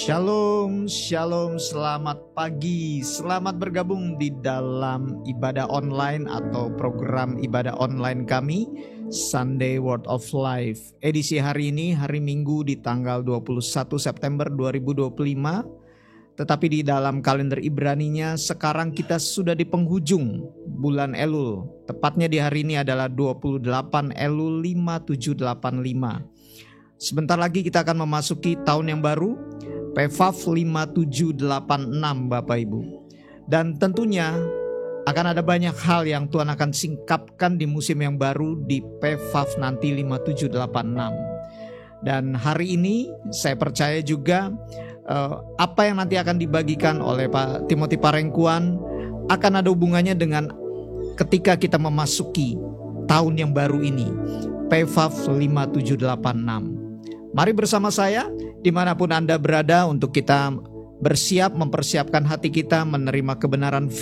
Shalom, shalom, selamat pagi. Selamat bergabung di dalam ibadah online atau program ibadah online kami, Sunday Word of Life. Edisi hari ini, hari Minggu di tanggal 21 September 2025. Tetapi di dalam kalender Ibraninya sekarang kita sudah di penghujung bulan Elul. Tepatnya di hari ini adalah 28 Elul 5785. Sebentar lagi kita akan memasuki tahun yang baru, PFAF 5786 Bapak Ibu. Dan tentunya akan ada banyak hal yang Tuhan akan singkapkan di musim yang baru di PFAF nanti 5786. Dan hari ini saya percaya juga apa yang nanti akan dibagikan oleh Pak Timothy Parengkuan akan ada hubungannya dengan ketika kita memasuki tahun yang baru ini, PFAF 5786. Mari bersama saya dimanapun Anda berada untuk kita mempersiapkan hati kita menerima kebenaran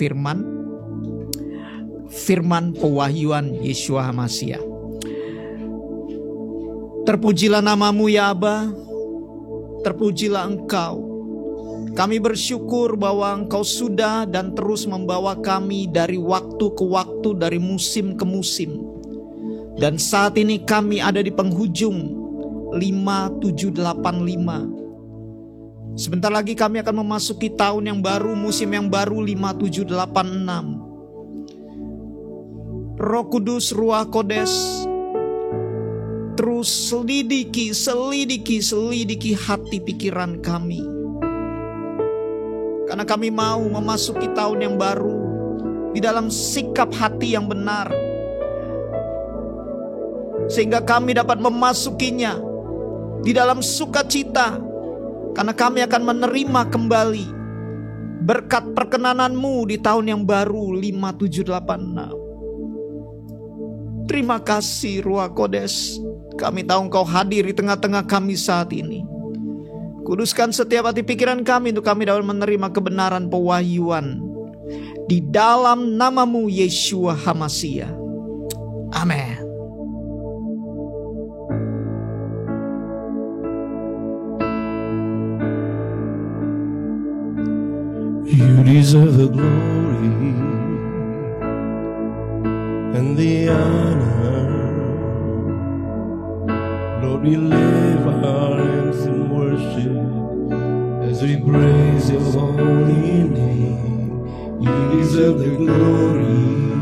firman pewahyuan Yeshua HaMashiach. Terpujilah namamu ya Aba, terpujilah Engkau. Kami bersyukur bahwa Engkau sudah dan terus membawa kami dari waktu ke waktu, dari musim ke musim. Dan saat ini kami ada di penghujung 5785. Sebentar lagi kami akan memasuki tahun yang baru, musim yang baru 5786. Roh Kudus, Ruach Kodes, terus selidiki hati pikiran kami. Karena kami mau memasuki tahun yang baru di dalam sikap hati yang benar, sehingga kami dapat memasukinya di dalam sukacita, karena kami akan menerima kembali berkat perkenanan-Mu di tahun yang baru 5786. Terima kasih Ruach Kodes. Kami tahu Engkau hadir di tengah-tengah kami saat ini. Kuduskan setiap hati pikiran kami untuk kami dapat menerima kebenaran pewahyuan di dalam nama-Mu Yeshua HaMashiach. Amin. You deserve the glory and the honor. Lord, we lift our hands in worship as we praise your holy name. You deserve the glory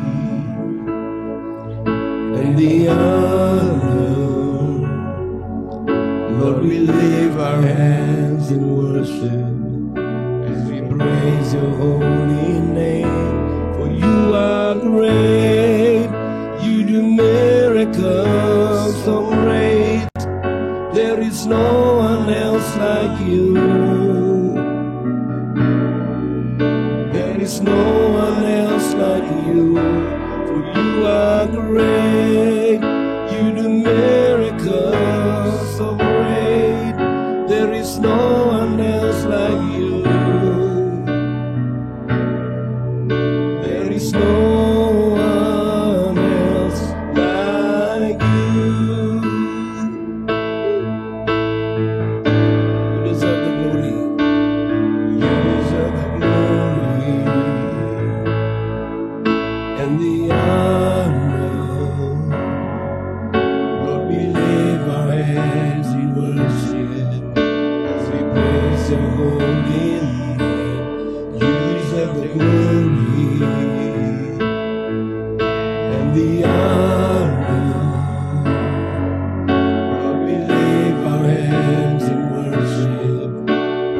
and the honor. Lord, we lift our hands in worship as we praise your holy name. For you are great, you do miracles so great. There is no one else like you. There is no one else like you. For you are great, you do miracles so great. There is no one else like you. There is no one else like you. You deserve the glory. You deserve the glory and the honor. Lord, we lift our hands in worship as we praise your holy name. You deserve the glory and the honor. Lord, we lift our hands in worship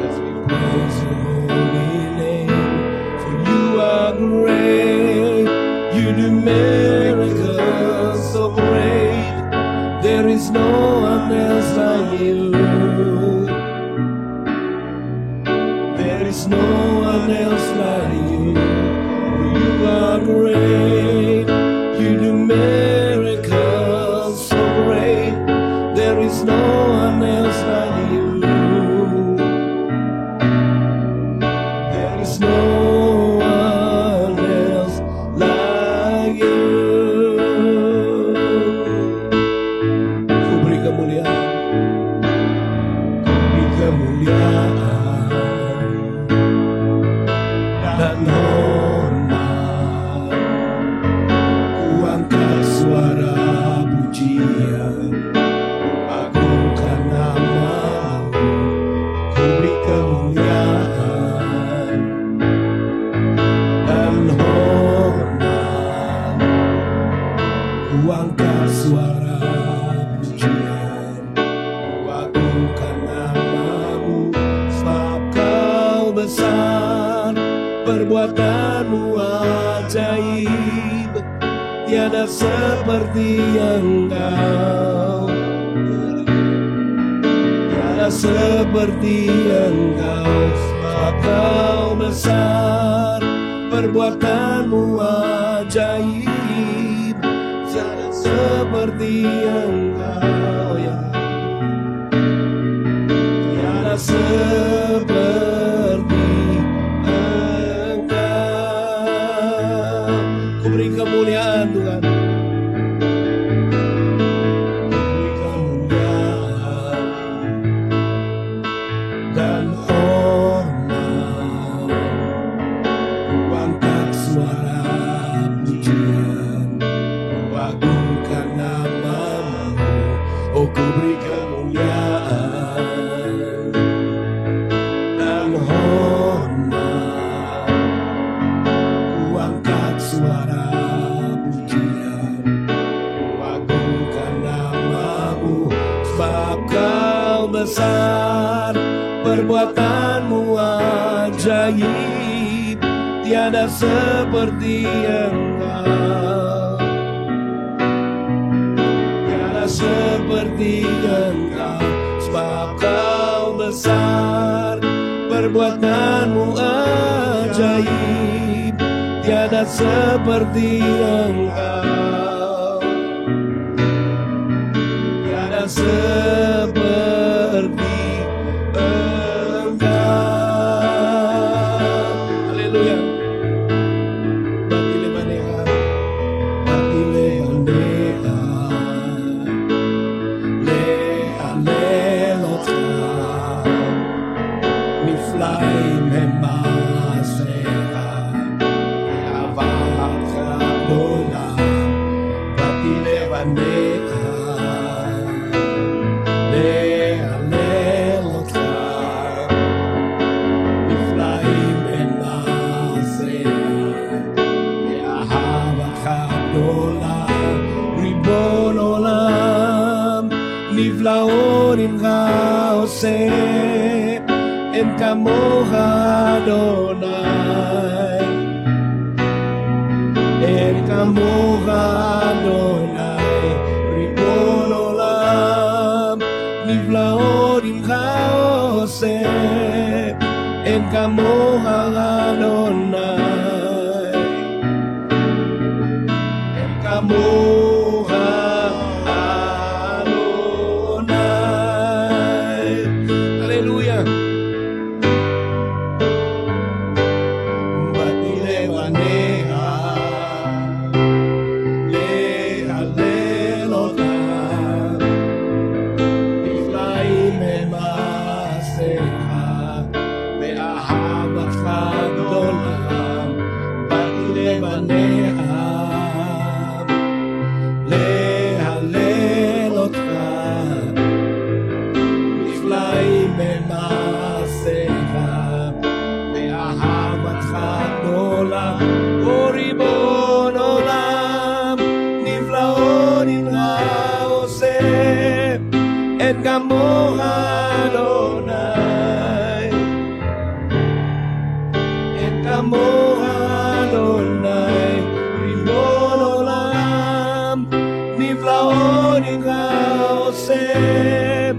as we praise your holy name. For you are great, you do miracles so great. There is no one else like you. There is no one else like you. For you are great, you do miracles so great. There is no one else like you. There is no one else like you. Ku beri kemuliaan, ku beri kemuliaan. ajaib, tiada seperti Engkau, tiada seperti Engkau. Sebab Kau besar, perbuatanmu ajaib, tiada seperti Engkau, ya. Tiada seperti Engkau. Ku beri kemuliaan Tuhan, beri kemuliaan dan hormat. Ku angkat suara pujian, ku agungkan nama-Mu. Oh, ku beri kemuliaan dan hormat. Ku angkat suara pujian, ku agungkan nama-Mu. Sebab Kau besar, perbuatanmu ajaib, tiada seperti Engkau, tiada seperti Engkau. Sebab Kau besar, perbuatanmu ajaib, tiada seperti Engkau, tiada seperti Engkau. Haleluya. Batile maneha, batile maneha, leha lelota, niflaim hemaseha, avaka dola, batile maneha, leha lelota, niflaim hemaseha, avaka dola, ribon olam, niflaonim haoseh, en kamoha Adonai, en kamoha Adonai, ribon olam, niflaonim haoseh, en kamoha Adonai, en kamoha Adonai. Haleluya. Batile maneha, leha lelota, niflaim hemaseha, ve'ahavaka gdola. Batile maneha, leha lelota, niflaim hemaseha, ve'ahavaka gdola. Oh, ribon olam, niflaonim haoseh, en kamoha Adonai, en kamoha Adonai, ribon olam, niflaonim haoseh,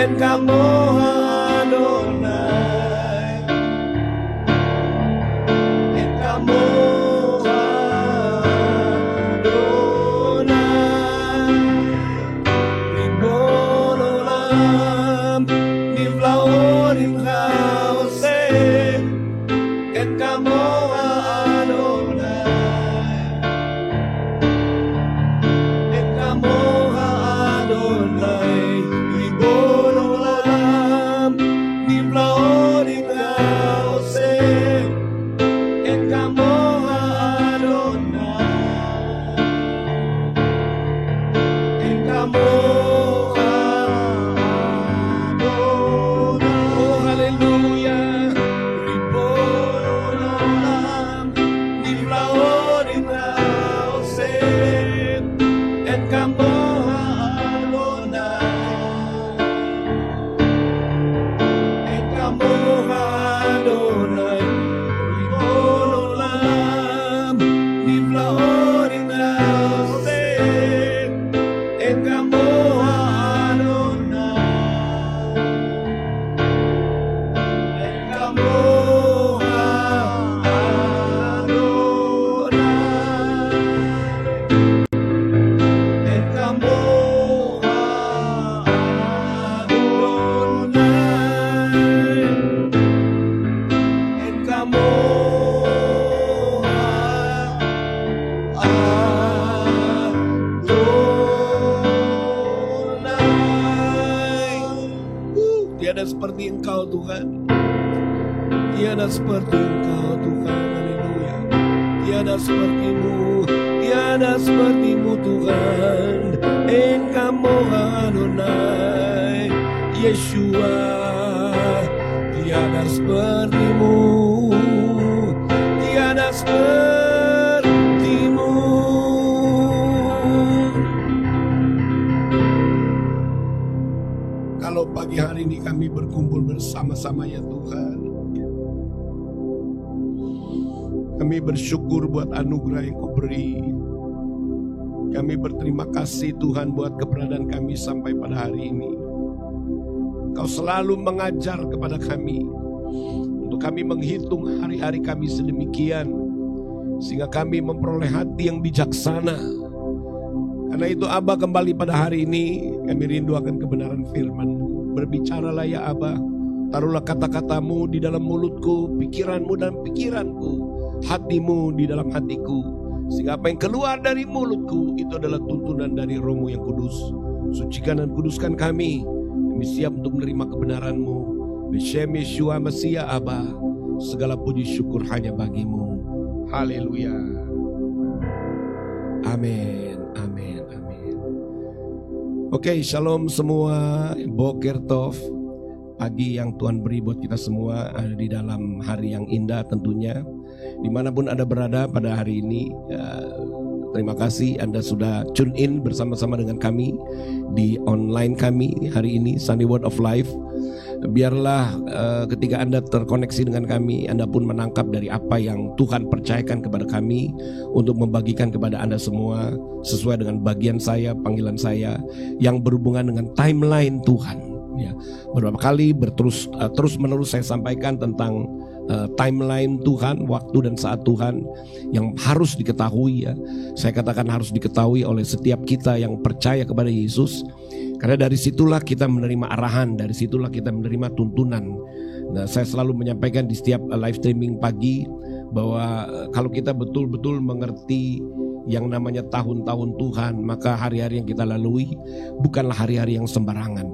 en kamoha Adonai, en kamoha Adonai, ribon olam, niflaonim haoseh, en kamoha Adonai, en kamoha Adonai, ribon olam, seperti Engkau Tuhan. Tiada seperti Engkau Tuhan. Haleluya. Tiada sepertimu, tiada sepertimu Tuhan. Engkau Adonai, Yeshua. Tiada sepertimu, tiada sepertimu. Kalau pagi hari ini kami berkumpul bersama-sama ya Tuhan, kami bersyukur buat anugerah yang Kau beri. Kami berterima kasih Tuhan buat keberadaan kami sampai pada hari ini. Kau selalu mengajar kepada kami untuk kami menghitung hari-hari kami sedemikian, sehingga kami memperoleh hati yang bijaksana. Karena itu Abah, kembali pada hari ini kami rindu akan kebenaran firman-Mu. Berbicaralah ya Abah, taruhlah kata-katamu di dalam mulutku, pikiranmu dalam pikiranku, hatimu di dalam hatiku, sehingga apa yang keluar dari mulutku itu adalah tuntunan dari Roh-Mu yang kudus. Sucikan dan kuduskan kami. Kami siap untuk menerima kebenaran-Mu. Bishem Yeshua Mesia Abah, segala puji syukur hanya bagi-Mu. Haleluya. Amin, amin, amin. Oke, shalom semua. Boker Tov. Pagi yang Tuhan beri buat kita semua ada di dalam hari yang indah tentunya. Dimanapun Anda berada pada hari ini, terima kasih Anda sudah tune in bersama-sama dengan kami di online kami hari ini, Sunday Word of Life. Biarlah ketika Anda terkoneksi dengan kami, Anda pun menangkap dari apa yang Tuhan percayakan kepada kami untuk membagikan kepada Anda semua sesuai dengan bagian saya, panggilan saya yang berhubungan dengan timeline Tuhan. Ya, beberapa kali terus menerus saya sampaikan tentang timeline Tuhan, waktu dan saat Tuhan yang harus diketahui ya. Saya katakan harus diketahui oleh setiap kita yang percaya kepada Yesus. Karena dari situlah kita menerima arahan, dari situlah kita menerima tuntunan. Nah, saya selalu menyampaikan di setiap live streaming pagi bahwa kalau kita betul-betul mengerti yang namanya tahun-tahun Tuhan, maka hari-hari yang kita lalui bukanlah hari-hari yang sembarangan.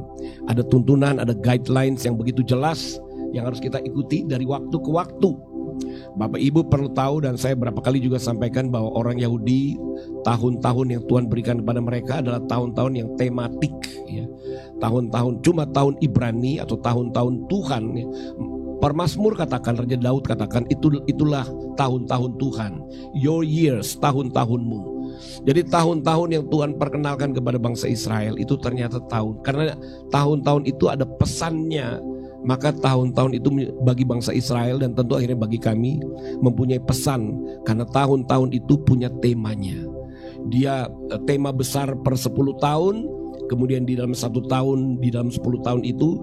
Ada tuntunan, ada guidelines yang begitu jelas yang harus kita ikuti dari waktu ke waktu. Bapak Ibu perlu tahu, dan saya berapa kali juga sampaikan bahwa orang Yahudi, tahun-tahun yang Tuhan berikan kepada mereka adalah tahun-tahun yang tematik ya. Tahun-tahun, cuma tahun Ibrani atau tahun-tahun Tuhan ya. Permazmur katakan, Raja Daud katakan, itulah tahun-tahun Tuhan. Your years, tahun-tahunmu. Jadi tahun-tahun yang Tuhan perkenalkan kepada bangsa Israel itu ternyata tahun. Karena tahun-tahun itu ada pesannya. Maka tahun-tahun itu bagi bangsa Israel dan tentu akhirnya bagi kami mempunyai pesan. Karena tahun-tahun itu punya temanya. Dia tema besar per 10 tahun. Kemudian di dalam 1 tahun, di dalam 10 tahun itu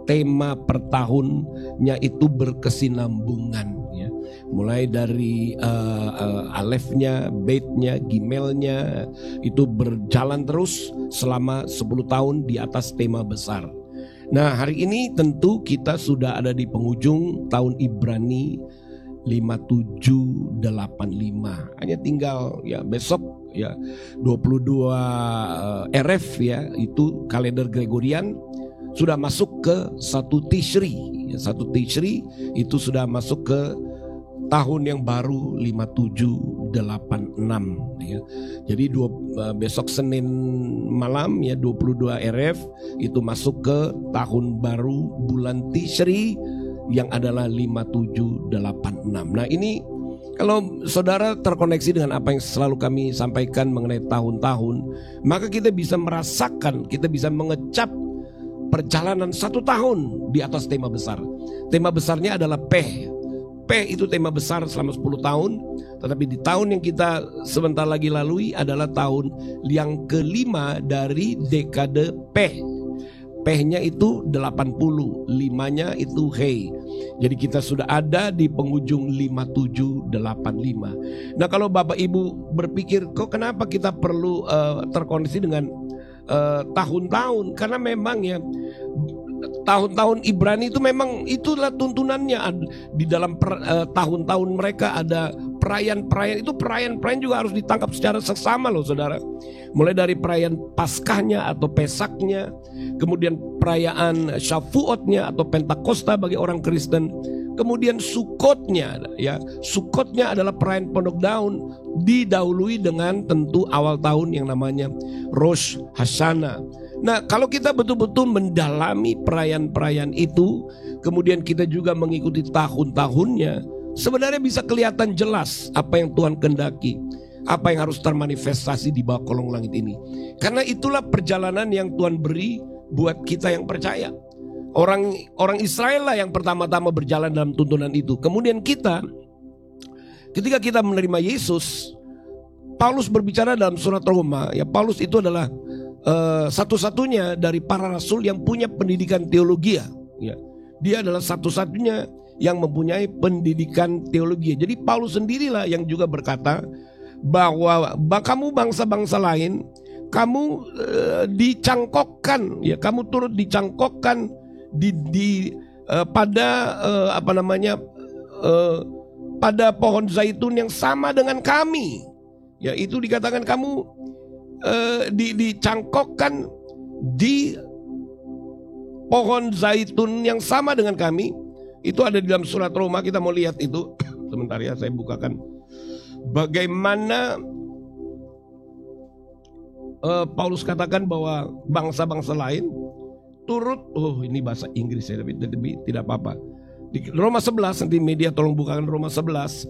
tema per tahunnya itu berkesinambungan ya. Mulai dari alefnya, betnya, gimelnya itu berjalan terus selama 10 tahun di atas tema besar. Nah, hari ini tentu kita sudah ada di penghujung tahun Ibrani 5785. Hanya tinggal ya besok ya 22 RF ya, itu kalender Gregorian sudah masuk ke 1 Tishri. 1 Tishri itu sudah masuk ke tahun yang baru 5786 ya. Jadi besok Senin malam ya 22 RF itu masuk ke tahun baru bulan Tishri yang adalah 5786. Nah, ini kalau saudara terkoneksi dengan apa yang selalu kami sampaikan mengenai tahun-tahun, maka kita bisa merasakan, kita bisa mengecap perjalanan 1 tahun di atas tema besar. Tema besarnya adalah P. P itu tema besar selama 10 tahun. Tetapi di tahun yang kita sebentar lagi lalui adalah tahun yang kelima dari dekade P. P-nya itu 80, 5-nya itu Hei. Jadi kita sudah ada di penghujung 5785. Nah, kalau Bapak Ibu berpikir, kok kenapa kita perlu terkoneksi dengan tahun-tahun? Karena memang ya tahun-tahun Ibrani itu memang itulah tuntunannya. Di dalam tahun-tahun mereka ada perayaan-perayaan. Itu perayaan-perayaan juga harus ditangkap secara seksama loh saudara. Mulai dari perayaan Paskahnya atau Pesaknya, kemudian perayaan Shavuotnya atau Pentakosta bagi orang Kristen, kemudian Sukotnya, ya. Sukotnya adalah perayaan Pondok Daun, didahului dengan tentu awal tahun yang namanya Rosh Hashanah. Nah, kalau kita betul-betul mendalami perayaan-perayaan itu, kemudian kita juga mengikuti tahun-tahunnya, sebenarnya bisa kelihatan jelas apa yang Tuhan kehendaki, apa yang harus termanifestasi di bawah kolong langit ini. Karena itulah perjalanan yang Tuhan beri buat kita yang percaya. Orang Israel lah yang pertama-tama berjalan dalam tuntunan itu. Kemudian ketika kita menerima Yesus, Paulus berbicara dalam surat Roma, ya Paulus itu adalah satu-satunya dari para rasul yang punya pendidikan teologi, ya. Dia adalah satu-satunya yang mempunyai pendidikan teologi. Jadi Paulus sendirilah yang juga berkata bahwa kamu bangsa-bangsa lain, kamu dicangkokkan, ya, kamu turut dicangkokkan pada pohon zaitun yang sama dengan kami. Ya, itu dikatakan kamu dicangkokkan di pohon zaitun yang sama dengan kami. Itu ada di dalam surat Roma. Kita mau lihat itu. Sebentar ya, saya bukakan. Bagaimana Paulus katakan bahwa bangsa-bangsa lain turut, ini bahasa Inggris ya, tapi tidak apa-apa. Di Roma 11, nanti media tolong bukakan Roma 11.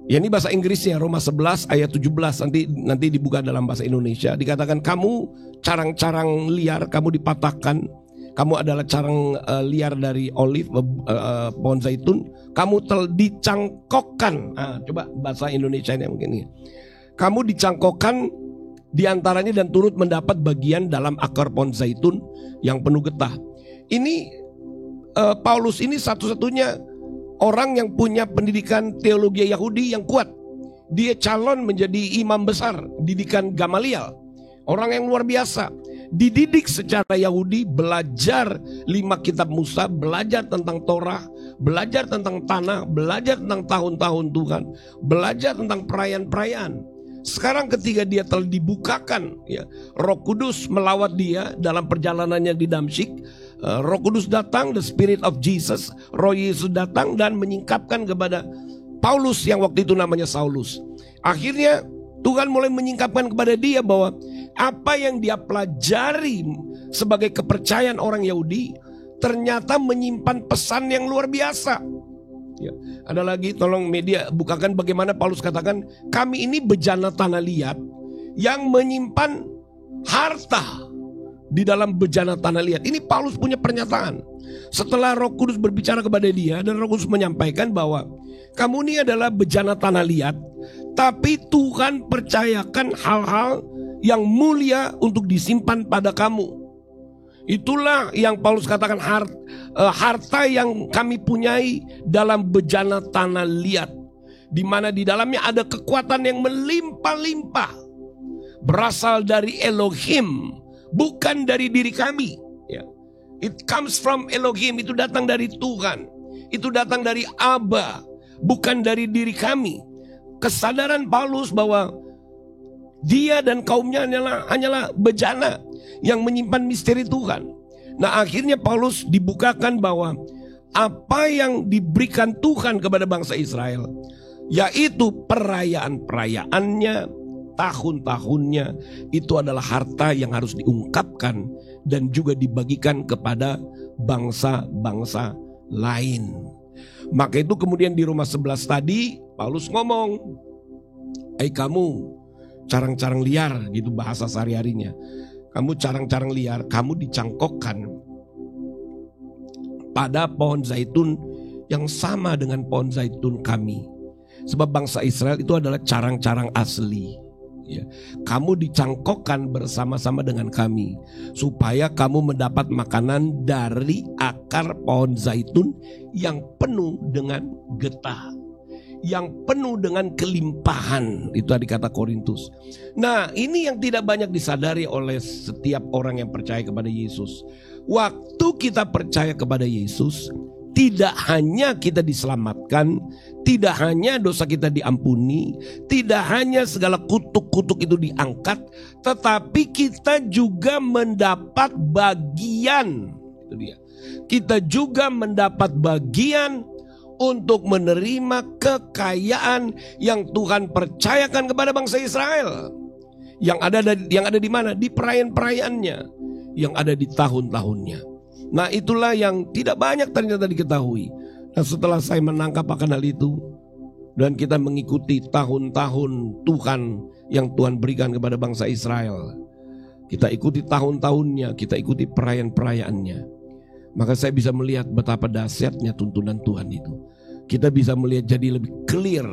Ya, ini bahasa Inggrisnya, Roma 11 ayat 17, nanti dibuka dalam bahasa Indonesia. Dikatakan kamu carang-carang liar, kamu dipatahkan. Kamu adalah carang liar dari olive, pohon zaitun. Kamu dicangkokkan. Coba bahasa Indonesia ini mungkin ini. Kamu dicangkokkan diantaranya dan turut mendapat bagian dalam akar pohon zaitun yang penuh getah. Ini Paulus ini satu-satunya orang yang punya pendidikan teologi Yahudi yang kuat. Dia calon menjadi imam besar didikan Gamaliel. Orang yang luar biasa. Dididik secara Yahudi, belajar 5 kitab Musa, belajar tentang Torah, belajar tentang tanah, belajar tentang tahun-tahun Tuhan, belajar tentang perayaan-perayaan. Sekarang ketika dia telah dibukakan, ya, Roh Kudus melawat dia dalam perjalanannya di Damsyik. Roh Kudus datang, the Spirit of Jesus, Roh Yesus datang dan menyingkapkan kepada Paulus yang waktu itu namanya Saulus. Akhirnya Tuhan mulai menyingkapkan kepada dia bahwa apa yang dia pelajari sebagai kepercayaan orang Yahudi ternyata menyimpan pesan yang luar biasa. Ya, ada lagi, tolong media bukakan bagaimana Paulus katakan, kami ini bejana tanah liat yang menyimpan harta di dalam bejana tanah liat. Ini Paulus punya pernyataan. Setelah Roh Kudus berbicara kepada dia dan Roh Kudus menyampaikan bahwa kamu ini adalah bejana tanah liat, tapi Tuhan percayakan hal-hal yang mulia untuk disimpan pada kamu. Itulah yang Paulus katakan harta yang kami punyai dalam bejana tanah liat, di mana di dalamnya ada kekuatan yang melimpah-limpah, berasal dari Elohim, bukan dari diri kami. Ya. It comes from Elohim, itu datang dari Tuhan, itu datang dari Aba, bukan dari diri kami. Kesadaran Paulus bahwa dia dan kaumnya hanyalah bejana yang menyimpan misteri Tuhan. Nah, akhirnya Paulus dibukakan bahwa apa yang diberikan Tuhan kepada bangsa Israel, yaitu perayaan-perayaannya, tahun-tahunnya, itu adalah harta yang harus diungkapkan dan juga dibagikan kepada bangsa-bangsa lain. Maka itu kemudian di Roma 11 tadi Paulus ngomong, kamu carang-carang liar, gitu bahasa sehari-harinya. Kamu carang-carang liar, kamu dicangkokkan pada pohon zaitun yang sama dengan pohon zaitun kami. Sebab bangsa Israel itu adalah carang-carang asli. Ya. Kamu dicangkokkan bersama-sama dengan kami supaya kamu mendapat makanan dari akar pohon zaitun yang penuh dengan getah. yang penuh dengan kelimpahan. Itu tadi kata Korintus. Nah, ini yang tidak banyak disadari oleh setiap orang yang percaya kepada Yesus. Waktu kita percaya kepada Yesus, tidak hanya kita diselamatkan, tidak hanya dosa kita diampuni, tidak hanya segala kutuk-kutuk itu diangkat, tetapi kita juga mendapat bagian. Itu dia. Kita juga mendapat bagian untuk menerima kekayaan yang Tuhan percayakan kepada bangsa Israel. Yang ada di mana? Di perayaan-perayaannya, yang ada di tahun-tahunnya. Nah, itulah yang tidak banyak ternyata diketahui. Nah, setelah saya menangkap akan hal itu, dan kita mengikuti tahun-tahun Tuhan yang Tuhan berikan kepada bangsa Israel, kita ikuti tahun-tahunnya, kita ikuti perayaan-perayaannya, maka saya bisa melihat betapa dahsyatnya tuntunan Tuhan itu. Kita bisa melihat jadi lebih clear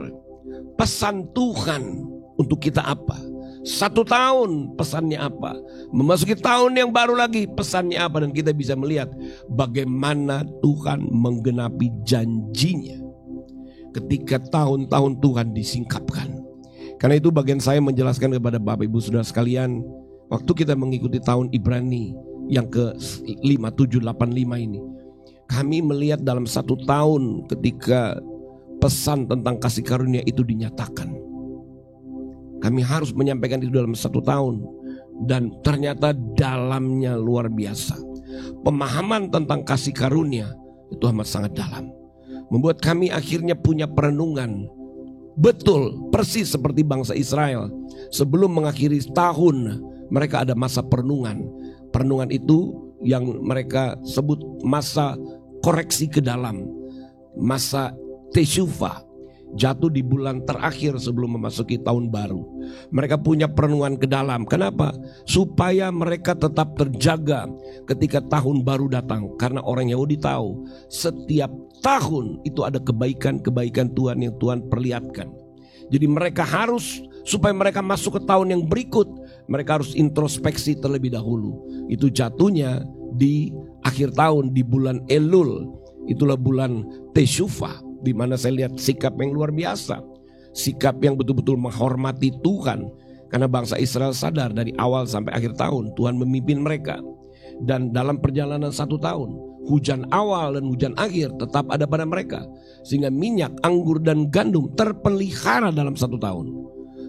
pesan Tuhan untuk kita apa. 1 tahun pesannya apa, memasuki tahun yang baru lagi pesannya apa, dan kita bisa melihat bagaimana Tuhan menggenapi janjinya ketika tahun-tahun Tuhan disingkapkan. Karena itu bagian saya menjelaskan kepada Bapak Ibu Saudara sekalian, waktu kita mengikuti tahun Ibrani yang ke-5785 ini, kami melihat dalam 1 tahun ketika pesan tentang kasih karunia itu dinyatakan. Kami harus menyampaikan itu dalam 1 tahun. Dan ternyata dalamnya luar biasa. Pemahaman tentang kasih karunia itu amat sangat dalam. Membuat kami akhirnya punya perenungan. Betul, persis seperti bangsa Israel. Sebelum mengakhiri tahun, mereka ada masa perenungan. Perenungan itu yang mereka sebut masa koreksi ke dalam. Masa teshuvah. Jatuh di bulan terakhir sebelum memasuki tahun baru. Mereka punya perenungan ke dalam. Kenapa? Supaya mereka tetap terjaga ketika tahun baru datang. Karena orang Yahudi tahu setiap tahun itu ada kebaikan-kebaikan Tuhan yang Tuhan perlihatkan. Jadi mereka harus, supaya mereka masuk ke tahun yang berikut, mereka harus introspeksi terlebih dahulu. Itu jatuhnya di akhir tahun, di bulan Elul. Itulah bulan Teshuvah, di mana saya lihat sikap yang luar biasa, sikap yang betul-betul menghormati Tuhan, karena bangsa Israel sadar dari awal sampai akhir tahun Tuhan memimpin mereka. Dan dalam perjalanan 1 tahun, hujan awal dan hujan akhir tetap ada pada mereka, sehingga minyak, anggur dan gandum terpelihara dalam 1 tahun.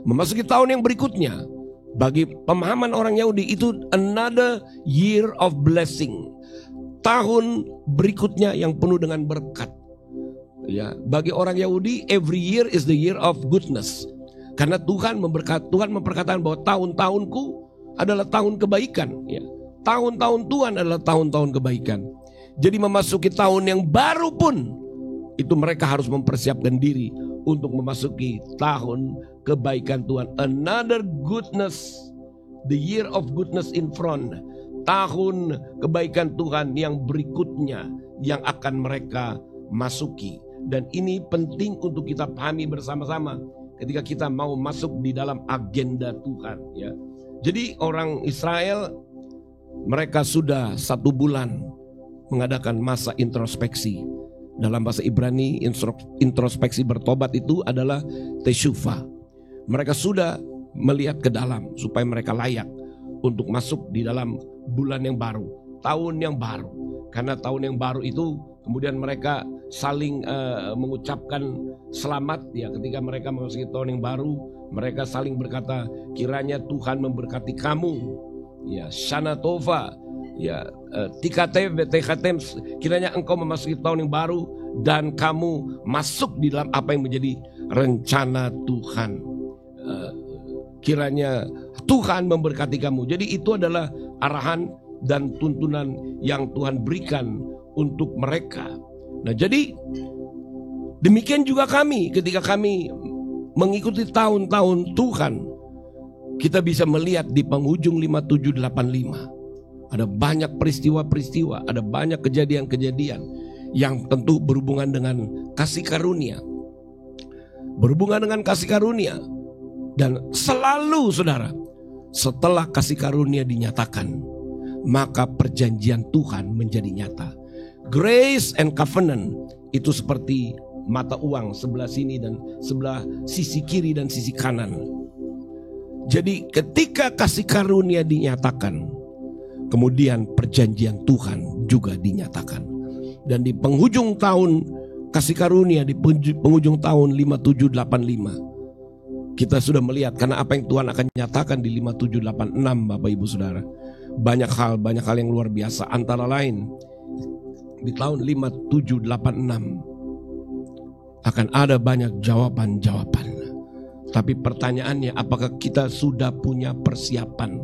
Memasuki tahun yang berikutnya, bagi pemahaman orang Yahudi itu another year of blessing, tahun berikutnya yang penuh dengan berkat. Ya, bagi orang Yahudi every year is the year of goodness. Karena Tuhan memperkatakan bahwa tahun-tahunku adalah tahun kebaikan, ya. Tahun-tahun Tuhan adalah tahun-tahun kebaikan. Jadi memasuki tahun yang baru pun itu mereka harus mempersiapkan diri untuk memasuki tahun kebaikan Tuhan. Another goodness, the year of goodness in front. Tahun kebaikan Tuhan yang berikutnya yang akan mereka masuki. Dan ini penting untuk kita pahami bersama-sama ketika kita mau masuk di dalam agenda Tuhan, ya. Jadi orang Israel, mereka sudah 1 bulan mengadakan masa introspeksi. Dalam bahasa Ibrani, introspeksi bertobat itu adalah teshuvah. Mereka sudah melihat ke dalam supaya mereka layak untuk masuk di dalam bulan yang baru, tahun yang baru. Karena tahun yang baru itu kemudian mereka saling mengucapkan selamat, ya. Ketika mereka memasuki tahun yang baru, mereka saling berkata, kiranya Tuhan memberkati kamu, ya, Shana Tova, ya, Tikatev, Tekatem, kiranya engkau memasuki tahun yang baru dan kamu masuk di dalam apa yang menjadi rencana Tuhan. Kiranya Tuhan memberkati kamu. Jadi itu adalah arahan dan tuntunan yang Tuhan berikan untuk mereka. Nah, jadi demikian juga kami ketika kami mengikuti tahun-tahun Tuhan, kita bisa melihat di penghujung 5785 ada banyak peristiwa-peristiwa, ada banyak kejadian-kejadian yang tentu berhubungan dengan kasih karunia. Berhubungan dengan kasih karunia. Dan selalu, saudara, setelah kasih karunia dinyatakan, maka perjanjian Tuhan menjadi nyata. Grace and covenant itu seperti mata uang sebelah sini dan sebelah sisi kiri dan sisi kanan. Jadi ketika kasih karunia dinyatakan, kemudian perjanjian Tuhan juga dinyatakan. Dan di penghujung tahun kasih karunia, di penghujung tahun 5785, kita sudah melihat karena apa yang Tuhan akan nyatakan di 5786, Bapak Ibu Saudara. Banyak hal yang luar biasa. Antara lain di tahun 5786 akan ada banyak jawaban-jawaban. Tapi pertanyaannya, apakah kita sudah punya persiapan?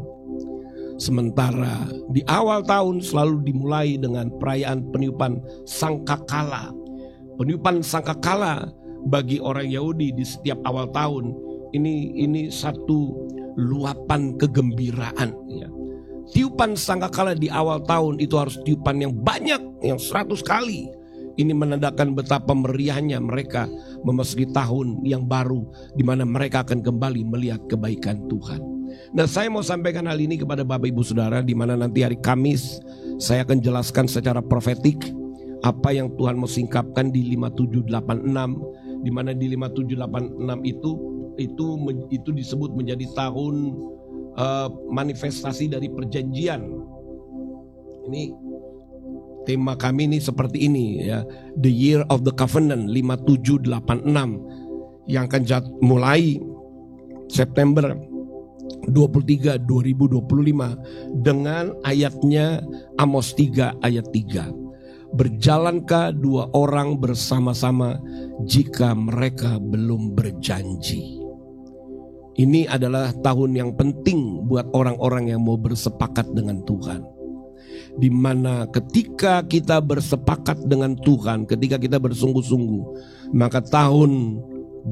Sementara di awal tahun selalu dimulai dengan perayaan peniupan sangkakala. Peniupan sangkakala bagi orang Yahudi di setiap awal tahun ini satu luapan kegembiraan, ya. Tiupan sangkakala di awal tahun itu harus tiupan yang banyak, yang 100 kali. Ini menandakan betapa meriahnya mereka memasuki tahun yang baru, di mana mereka akan kembali melihat kebaikan Tuhan. Nah, saya mau sampaikan hal ini kepada Bapak Ibu Saudara, di mana nanti hari Kamis saya akan jelaskan secara profetik apa yang Tuhan mau singkapkan di 5786, di mana di 5786 itu disebut menjadi tahun manifestasi dari perjanjian. Ini tema kami ini seperti ini, ya. The Year of the Covenant 5786 yang akan mulai September 23, 2025 dengan ayatnya Amos 3 ayat 3. Berjalankah dua orang bersama-sama jika mereka belum berjanji? Ini adalah tahun yang penting buat orang-orang yang mau bersepakat dengan Tuhan. Di mana ketika kita bersepakat dengan Tuhan, ketika kita bersungguh-sungguh, maka tahun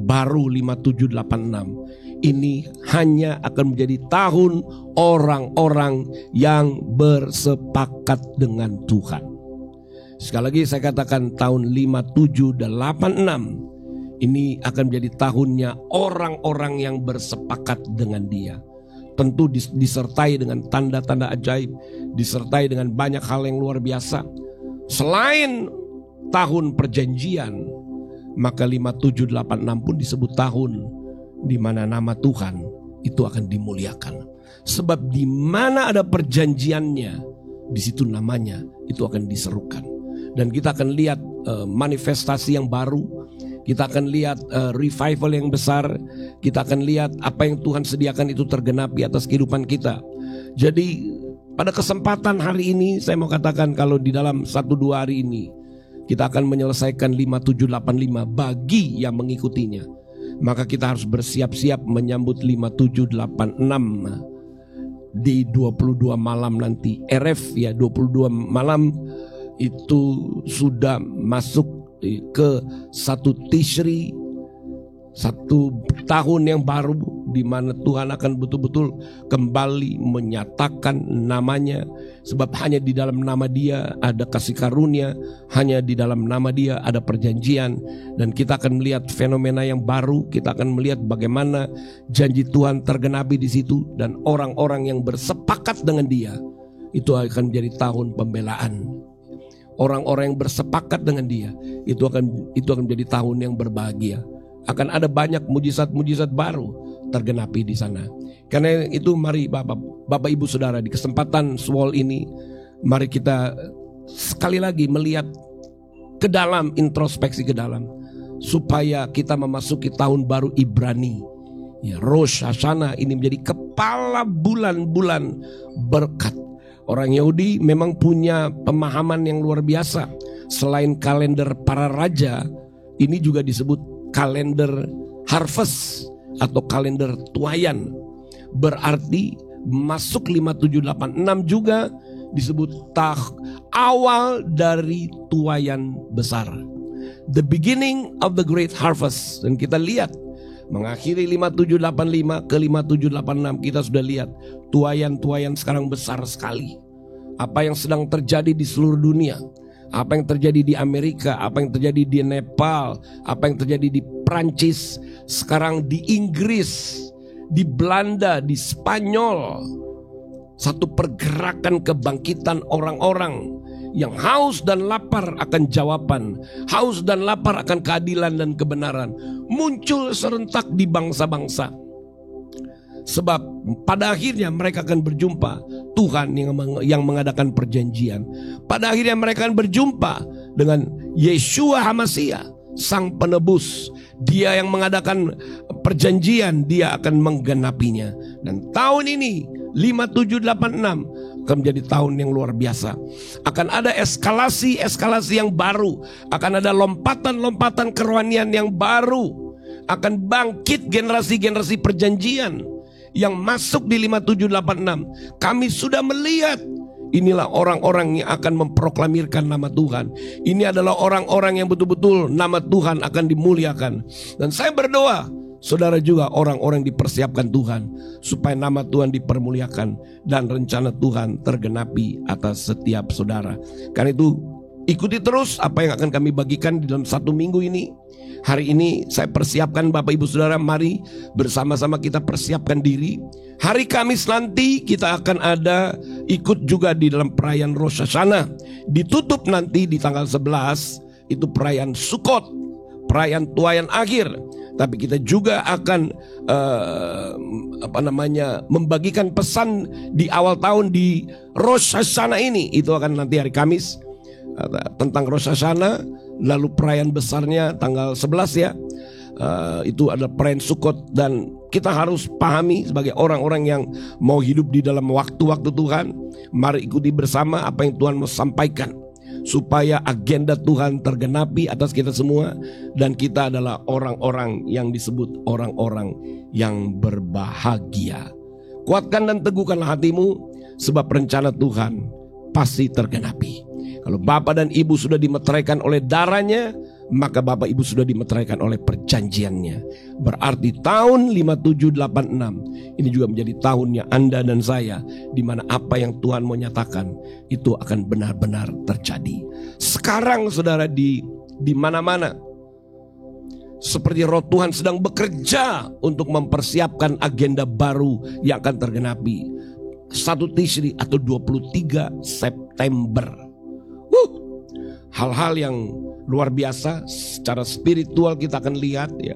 baru 5786 ini hanya akan menjadi tahun orang-orang yang bersepakat dengan Tuhan. Sekali lagi saya katakan, tahun 5786 ini akan menjadi tahunnya orang-orang yang bersepakat dengan Dia. Tentu disertai dengan tanda-tanda ajaib, disertai dengan banyak hal yang luar biasa. Selain tahun perjanjian, maka 5786 pun disebut tahun di mana nama Tuhan itu akan dimuliakan. Sebab di mana ada perjanjiannya, di situ namanya itu akan diserukan. Dan kita akan lihat manifestasi yang baru. Kita akan lihat revival yang besar. Kita akan lihat apa yang Tuhan sediakan itu tergenapi atas kehidupan kita. Jadi pada kesempatan hari ini saya mau katakan, kalau di dalam 1-2 hari ini kita akan menyelesaikan 5785 bagi yang mengikutinya, maka kita harus bersiap-siap menyambut 5786 di 22 malam nanti. RF ya, 22 malam itu sudah masuk ke satu Tishri, satu tahun yang baru, di mana Tuhan akan betul-betul kembali menyatakan namanya. Sebab hanya di dalam nama Dia ada kasih karunia, hanya di dalam nama Dia ada perjanjian. Dan kita akan melihat fenomena yang baru. Kita akan melihat bagaimana janji Tuhan tergenapi di situ, dan orang-orang yang bersepakat dengan Dia itu akan menjadi tahun pembelaan. Orang-orang yang bersepakat dengan Dia itu akan menjadi tahun yang berbahagia. Akan ada banyak mujizat-mujizat baru tergenapi di sana. Karena itu mari Bapak Ibu Saudara, di kesempatan Swall ini, mari kita sekali lagi melihat ke dalam, introspeksi ke dalam, supaya kita memasuki tahun baru Ibrani, ya, Rosh Hashanah ini menjadi kepala bulan-bulan berkat. Orang Yahudi memang punya pemahaman yang luar biasa. Selain kalender para raja, ini juga disebut kalender harvest atau kalender tuayan. Berarti masuk 5786 juga disebut awal dari tuayan besar. The beginning of the great harvest. Dan kita lihat mengakhiri 5785 ke 5786, kita sudah lihat tuayan-tuayan sekarang besar sekali. Apa yang sedang terjadi di seluruh dunia, apa yang terjadi di Amerika, apa yang terjadi di Nepal, apa yang terjadi di Prancis, sekarang di Inggris, di Belanda, di Spanyol. Satu pergerakan kebangkitan orang-orang yang haus dan lapar akan jawaban, haus dan lapar akan keadilan dan kebenaran, muncul serentak di bangsa-bangsa. Sebab pada akhirnya mereka akan berjumpa Tuhan yang mengadakan perjanjian. Pada akhirnya mereka akan berjumpa dengan Yeshua HaMashiach, Sang Penebus. Dia yang mengadakan perjanjian, dia akan menggenapinya. Dan tahun ini 5786 akan menjadi tahun yang luar biasa. Akan ada eskalasi yang baru. Akan ada lompatan kerohanian yang baru. Akan bangkit generasi-generasi perjanjian yang masuk di 5786. Kami sudah melihat, inilah orang-orang yang akan memproklamirkan nama Tuhan. Ini adalah orang-orang yang betul-betul nama Tuhan akan dimuliakan. Dan saya berdoa, saudara juga orang-orang dipersiapkan Tuhan, supaya nama Tuhan dipermuliakan dan rencana Tuhan tergenapi atas setiap saudara. Karena itu ikuti terus apa yang akan kami bagikan di dalam 1 minggu ini. Hari ini saya persiapkan Bapak Ibu Saudara, mari bersama-sama kita persiapkan diri. Hari Kamis nanti kita akan ada ikut juga di dalam perayaan Rosh Hashanah. Ditutup nanti di tanggal 11 itu perayaan Sukkot, perayaan tuaian akhir. Tapi kita juga akan membagikan pesan di awal tahun di Rosh Hashanah ini. Itu akan nanti hari Kamis tentang Rosh Hashanah. Lalu perayaan besarnya tanggal 11 ya. Itu adalah perayaan Sukkot. Dan kita harus pahami sebagai orang-orang yang mau hidup di dalam waktu-waktu Tuhan, mari ikuti bersama apa yang Tuhan mau sampaikan, supaya agenda Tuhan tergenapi atas kita semua. Dan kita adalah orang-orang yang disebut orang-orang yang berbahagia. Kuatkan dan teguhkanlah hatimu, sebab rencana Tuhan pasti tergenapi. Kalau Bapak dan Ibu sudah dimeteraikan oleh darahnya, maka Bapak Ibu sudah dimeteraikan oleh perjanjiannya. Berarti tahun 5786 ini juga menjadi tahunnya Anda dan saya, di mana apa yang Tuhan mau nyatakan itu akan benar-benar terjadi. Sekarang saudara, di mana-mana seperti Roh Tuhan sedang bekerja untuk mempersiapkan agenda baru yang akan tergenapi 1 Tishri atau 23 September. Hal-hal yang luar biasa secara spiritual kita akan lihat ya.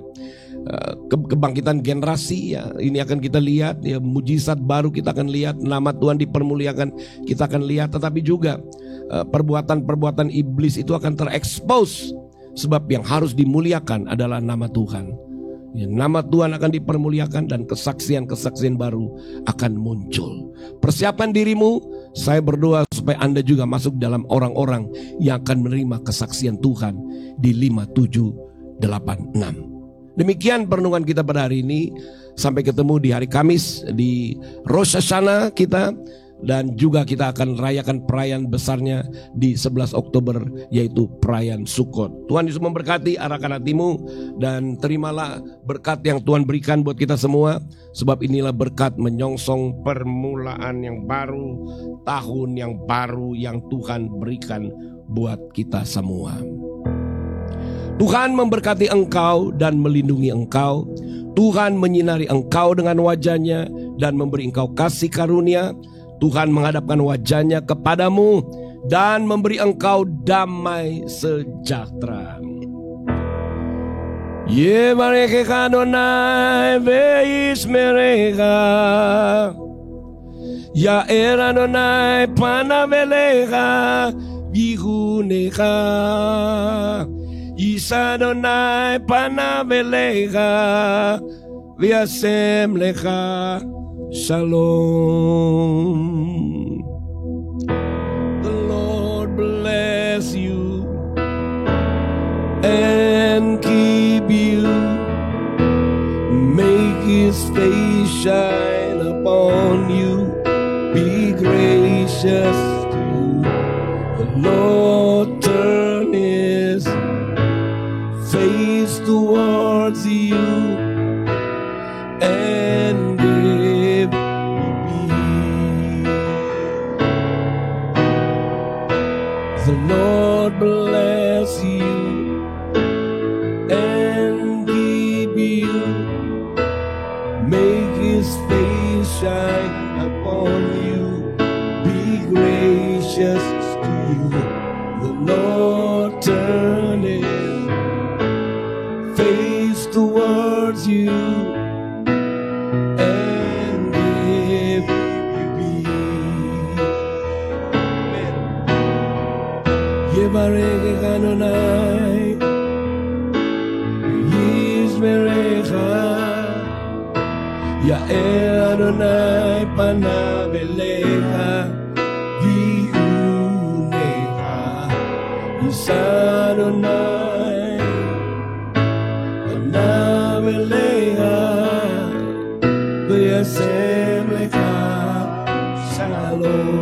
Kebangkitan generasi ya, ini akan kita lihat ya. Mujizat baru kita akan lihat, nama Tuhan dipermuliakan kita akan lihat. Tetapi juga perbuatan-perbuatan iblis itu akan terekspos. Sebab yang harus dimuliakan adalah nama Tuhan ya, nama Tuhan akan dipermuliakan dan kesaksian-kesaksian baru akan muncul. Persiapkan dirimu. Saya berdoa supaya Anda juga masuk dalam orang-orang yang akan menerima kesaksian Tuhan di 5786. Demikian perenungan kita pada hari ini. Sampai ketemu di hari Kamis di Rosh Hashanah kita. Dan juga kita akan rayakan perayaan besarnya di 11 Oktober, yaitu perayaan Sukkot. Tuhan Yesus memberkati, arahkan hatimu dan terimalah berkat yang Tuhan berikan buat kita semua. Sebab inilah berkat menyongsong permulaan yang baru, tahun yang baru yang Tuhan berikan buat kita semua. Tuhan memberkati engkau dan melindungi engkau. Tuhan menyinari engkau dengan wajahnya dan memberi engkau kasih karunia. Tuhan menghadapkan wajahnya kepadamu dan memberi engkau damai sejahtera. Ye mereka Adonai veis mereka, ya era Adonai panaveleha vihuneka, isa Adonai panaveleha viasem lecha. Shalom. The Lord bless you and keep you. Make His face shine upon you. Be gracious to you. The Lord turn His face towards you and give you peace. The Lord bless you and keep you. Make His face shine upon you. Be gracious to you. The Lord turned his face towards you and give you peace. Amen. Yevarech Adonai Yismerecha Ya'er Adonai panav elecha Vi'unecha Yisa Adonai panav elecha V'yasem lecha shalom.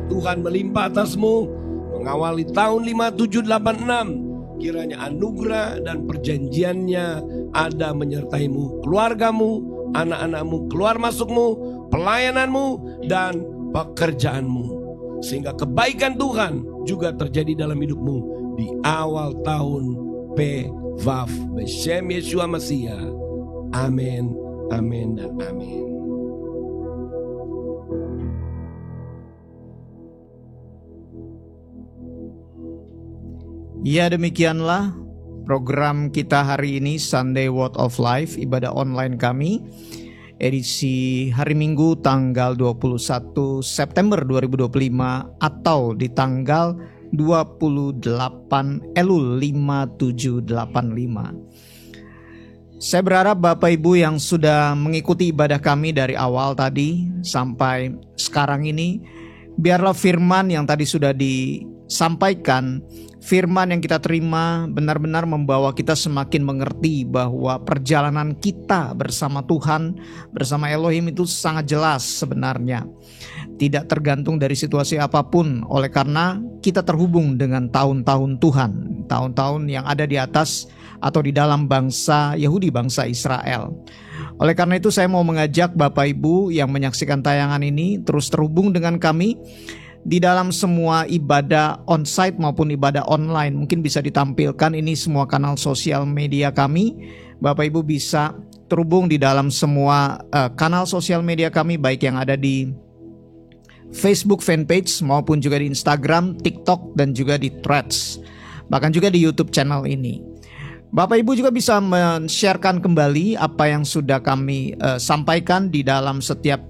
Tuhan melimpah atasmu mengawali tahun 5786. Kiranya anugerah dan perjanjiannya ada menyertaimu, keluargamu, anak-anakmu, keluar masukmu, pelayananmu, dan pekerjaanmu. Sehingga kebaikan Tuhan juga terjadi dalam hidupmu di awal tahun P.Vav. Beshem Yeshua Mashiach. Amin, amin, dan amin. Ya, demikianlah program kita hari ini, Sunday Word of Life, ibadah online kami, edisi hari Minggu tanggal 21 September 2025 atau di tanggal 28 Elul 5785. Saya berharap Bapak Ibu yang sudah mengikuti ibadah kami dari awal tadi sampai sekarang ini, biarlah firman yang tadi sudah disampaikan, firman yang kita terima benar-benar membawa kita semakin mengerti bahwa perjalanan kita bersama Tuhan, bersama Elohim itu sangat jelas sebenarnya. Tidak tergantung dari situasi apapun, oleh karena kita terhubung dengan tahun-tahun Tuhan, tahun-tahun yang ada di atas atau di dalam bangsa Yahudi, bangsa Israel. Oleh karena itu saya mau mengajak Bapak Ibu yang menyaksikan tayangan ini terus terhubung dengan kami di dalam semua ibadah onsite maupun ibadah online. Mungkin bisa ditampilkan ini semua kanal sosial media kami. Bapak Ibu bisa terhubung di dalam semua kanal sosial media kami, baik yang ada di Facebook fanpage maupun juga di Instagram, TikTok, dan juga di Threads, bahkan juga di YouTube channel ini. Bapak Ibu juga bisa men-sharekan kembali apa yang sudah kami sampaikan di dalam setiap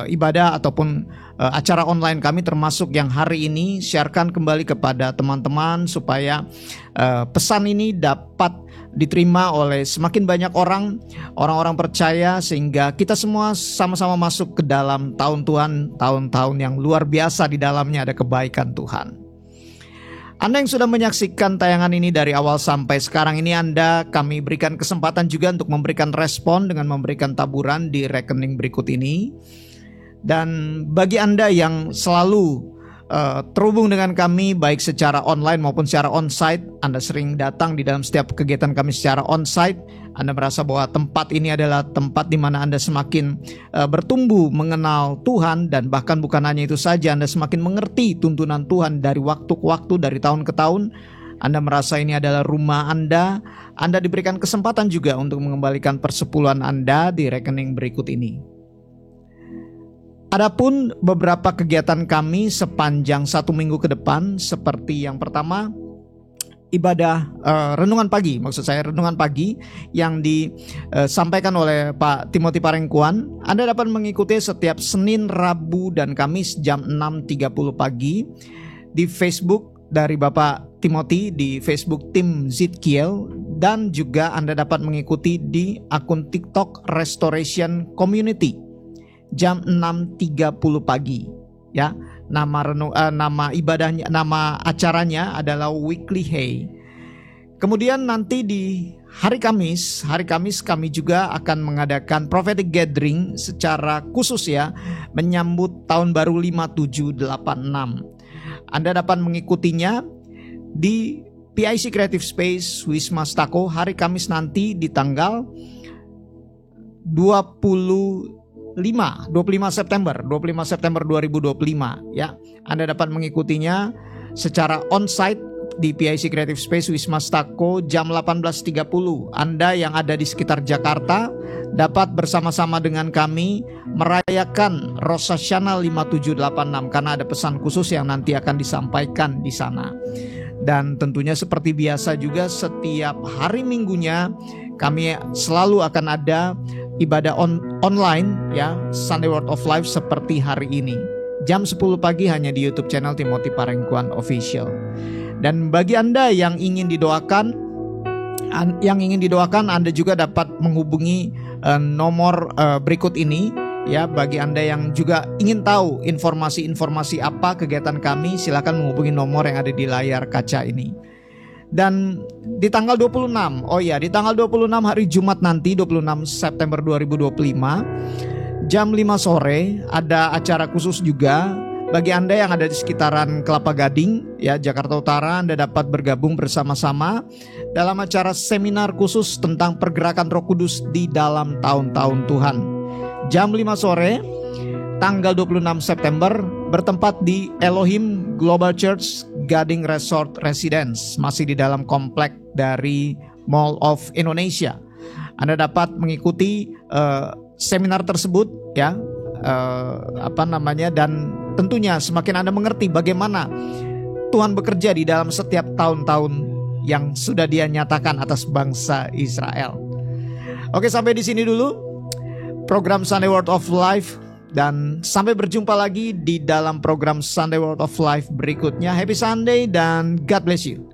ibadah ataupun acara online kami, termasuk yang hari ini. Sharekan kembali kepada teman-teman supaya pesan ini dapat diterima oleh semakin banyak orang-orang percaya, sehingga kita semua sama-sama masuk ke dalam tahun Tuhan, tahun-tahun yang luar biasa, di dalamnya ada kebaikan Tuhan. Anda yang sudah menyaksikan tayangan ini dari awal sampai sekarang ini, kami berikan kesempatan juga untuk memberikan respon dengan memberikan taburan di rekening berikut ini. Dan bagi Anda yang selalu terhubung dengan kami baik secara online maupun secara onsite, Anda sering datang di dalam setiap kegiatan kami secara onsite, Anda merasa bahwa tempat ini adalah tempat di mana Anda semakin bertumbuh mengenal Tuhan, dan bahkan bukan hanya itu saja, Anda semakin mengerti tuntunan Tuhan dari waktu ke waktu, dari tahun ke tahun. Anda merasa ini adalah rumah Anda diberikan kesempatan juga untuk mengembalikan persepuluhan Anda di rekening berikut ini. Adapun beberapa kegiatan kami sepanjang 1 minggu ke depan, seperti yang pertama, ibadah renungan pagi, maksud saya renungan pagi yang disampaikan oleh Pak Timothy Parengkuan. Anda dapat mengikuti setiap Senin, Rabu, dan Kamis jam 6.30 pagi di Facebook dari Bapak Timothy, di Facebook Tim Zidkiel, dan juga Anda dapat mengikuti di akun TikTok Restoration Community jam 6.30 pagi, ya. Nama ibadahnya, nama acaranya adalah Weekly Hay. Kemudian nanti di hari Kamis kami juga akan mengadakan prophetic gathering secara khusus ya, menyambut tahun baru 5786. Anda dapat mengikutinya di PIC Creative Space Wisma Stako hari Kamis nanti di tanggal 25 September 2025 ya. Anda dapat mengikutinya secara on-site di PIC Creative Space Wisma Stako jam 18.30. Anda yang ada di sekitar Jakarta dapat bersama-sama dengan kami merayakan Rosh Hashanah 5786 karena ada pesan khusus yang nanti akan disampaikan di sana. Dan tentunya seperti biasa juga setiap hari Minggunya kami selalu akan ada ibadah online ya, Sunday Word of Life seperti hari ini. Jam 10 pagi hanya di YouTube channel Timothy Parengkuan Official. Dan bagi Anda yang ingin didoakan, Anda juga dapat menghubungi nomor berikut ini ya. Bagi Anda yang juga ingin tahu informasi-informasi apa kegiatan kami, silakan menghubungi nomor yang ada di layar kaca ini. Dan di tanggal 26 hari Jumat nanti 26 September 2025 jam 5 sore ada acara khusus juga. Bagi Anda yang ada di sekitaran Kelapa Gading ya, Jakarta Utara, Anda dapat bergabung bersama-sama dalam acara seminar khusus tentang pergerakan Roh Kudus di dalam tahun-tahun Tuhan. Jam 5 sore tanggal 26 September bertempat di Elohim Global Church Gading Resort Residence, masih di dalam komplek dari Mall of Indonesia. Anda dapat mengikuti seminar tersebut ya, dan tentunya semakin Anda mengerti bagaimana Tuhan bekerja di dalam setiap tahun-tahun yang sudah Dia nyatakan atas bangsa Israel. Oke, sampai di sini dulu program Sunday Word of Life, dan sampai berjumpa lagi di dalam program Sunday Word of Life berikutnya. Happy Sunday dan God bless you.